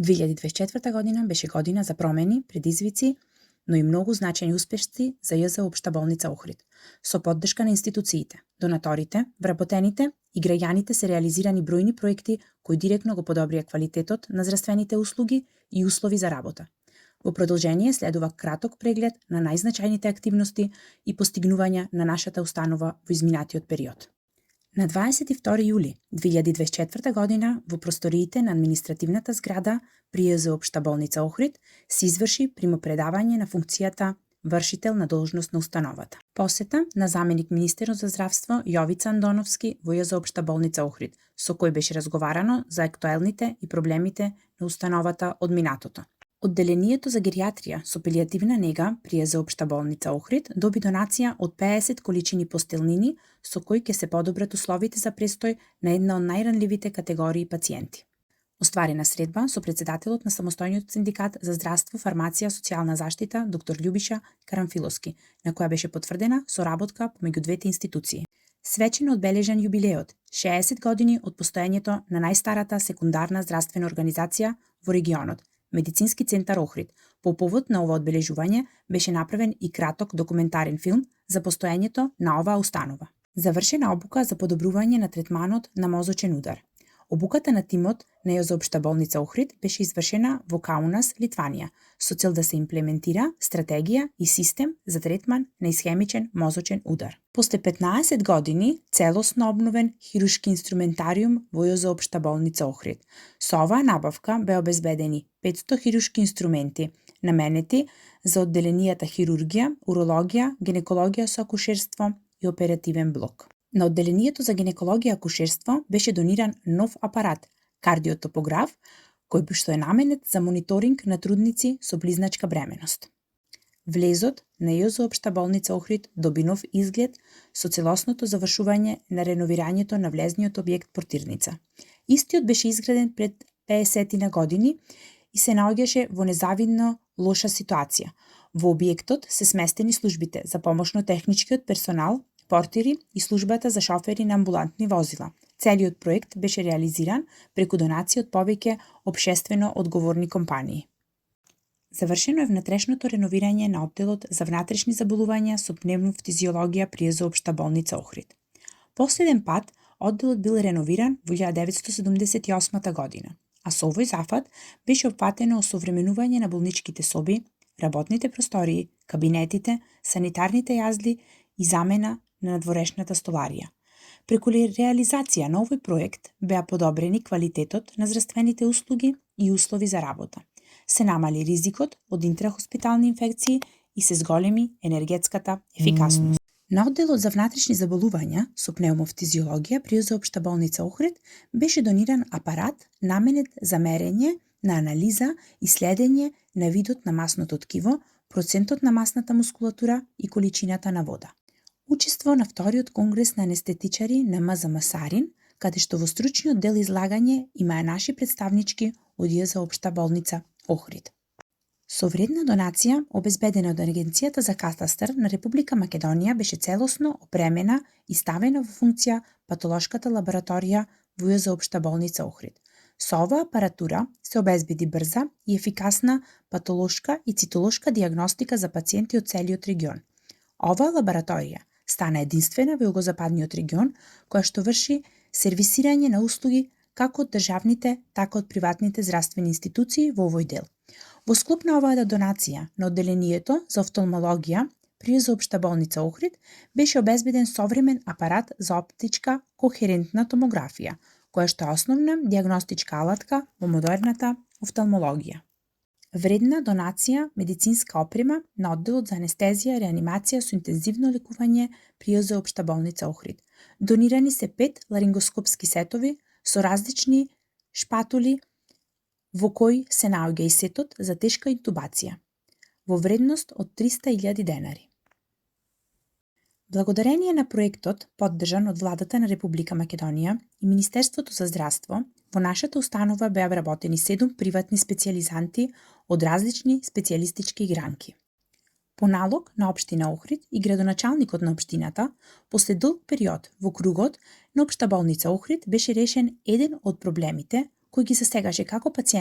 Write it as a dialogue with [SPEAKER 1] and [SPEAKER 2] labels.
[SPEAKER 1] 2024 година беше година за промени, предизвици, но и многу значајни успешци за ЈЗ Општа болница Охрид. Со поддршка на институциите, донаторите, вработените и граѓаните се реализирани бројни проекти кои директно го подобрија квалитетот на здравствените услуги и услови за работа. Во продолжение следува краток преглед на најзначајните активности и постигнувања на нашата установа во изминатиот период. На 22 јули 2024 година во просториите на административната зграда при ЈЗ Општа болница Охрид се изврши примопредавање на функцијата вршител на должност на установата. Посета на заменик министерот за здравство Јовица Андоновски во ЈЗ Општа болница Охрид, со кој беше разговарано за актуелните и проблемите на установата од минатото. Одделението за геријатрија со палијативна нега при ЈЗ Општа болница Охрид доби донација од 50 количини постелнини со кои ќе се подобрат условите за престој на една од најранливите категории пациенти. Остварена средба со председателот на самостојниот синдикат за здравство, фармација, социјална заштита доктор Љубиша Карамфиловски, на која беше потврдена соработка помеѓу двете институции. Свечено одбележан јубилеот 60 години од постоењето на најстарата секундарна здравствена организација во регионот, Медицински центар Охрид. По повод на ова одбележување беше направен и краток документарен филм за постоењето на оваа установа. Завршена обука за подобрување на третманот на мозочен удар. Обуката на тимот на ЈЗ Општа болница Охрид беше извршена во Каунас, Литванија, со цел да се имплементира стратегија и систем за третман на исхемичен мозочен удар. После 15 години целосно обновен хируршки инструментариум во ЈЗ Општа болница Охрид. Со оваа набавка бе обезбедени 500 хируршки инструменти, наменети за одделенијата хирургија, урологија, гинекологија со акушерство и оперативен блок. На одделението за гинекологија и акушерство беше дониран нов апарат, кардиотопограф, кој што е наменет за мониторинг на трудници со близначка бременост. Влезот на ЈЗ Општа болница Охрид доби нов изглед со целосното завршување на реновирањето на влезниот објект Портирница. Истиот беше изграден пред 50 години и се наоѓаше во незавидно лоша ситуација. Во објектот се сместени службите за помошно-техничкиот персонал, портири и службата за шофери на амбулантни возила. Целиот проект беше реализиран преку донација од повеќе општествено одговорни компании. Завршено е внатрешното реновирање на одделот за внатрешни заболувања со пневмофтизиологија при ЈЗ Општа болница Охрид. Последен пат одделот бил реновиран во 1978 година, а со овој зафат беше опфатено осовременување на болничките соби, работните простории, кабинетите, санитарните јазди и замена на надворешната столарија. Преку реализација на овој проект беа подобрени квалитетот на здравствените услуги и услови за работа. Се намали ризикот од интрахоспитални инфекции и се зголеми енергетската ефикасност. На одделот за внатрешни заболувања со пневмофтизиологија при ЈЗ Општа болница Охрид беше дониран апарат наменет за мерење на анализа и следење на видот на масното ткиво, процентот на масната мускулатура и количината на вода. Учество на вториот конгрес на анестетичари на МЗМ Сарин, каде што во стручниот дел излагање имаа наши представнички од ЈЗ Општа болница Охрид. Со вредна донација, обезбедена од Агенцијата за катастар на Република Македонија, беше целосно опремена и ставена во функција патолошката лабораторија во ЈЗ Општа болница Охрид. Со оваа апаратура се обезбеди брза и ефикасна патолошка и цитолошка дијагностика за пациенти од целиот регион. Оваа лабораторија стана единствена во југозападниот регион, која што врши сервисирање на услуги како од државните, така од приватните здравствени институции во овој дел. Во склоп на оваа донација на одделението за офталмологија при ЈЗ Општа болница Охрид беше обезбеден современ апарат за оптичка кохерентна томографија, која што е основна дијагностичка алатка во модерната офталмологија. Вредна донација медицинска опрема на одделот за анестезија и реанимација со интензивно лекување при ЈЗ Општа болница Охрид. Донирани се 5 ларингоскопски сетови со различни шпатули во кои се наоѓа и сетот за тешка интубација, во вредност од 300.000 денари. Благодарение на проектот, поддржан од Владата на Република Македонија и Министерството за здравство, во нашата установа беа вработени 7 приватни специјализанти од различни специјалистички гранки. По налог на општина Охрид и градоначалникот на општината, после долг период во кругот на Општа болница Охрид беше решен еден од проблемите кој ги засегаше како пациенти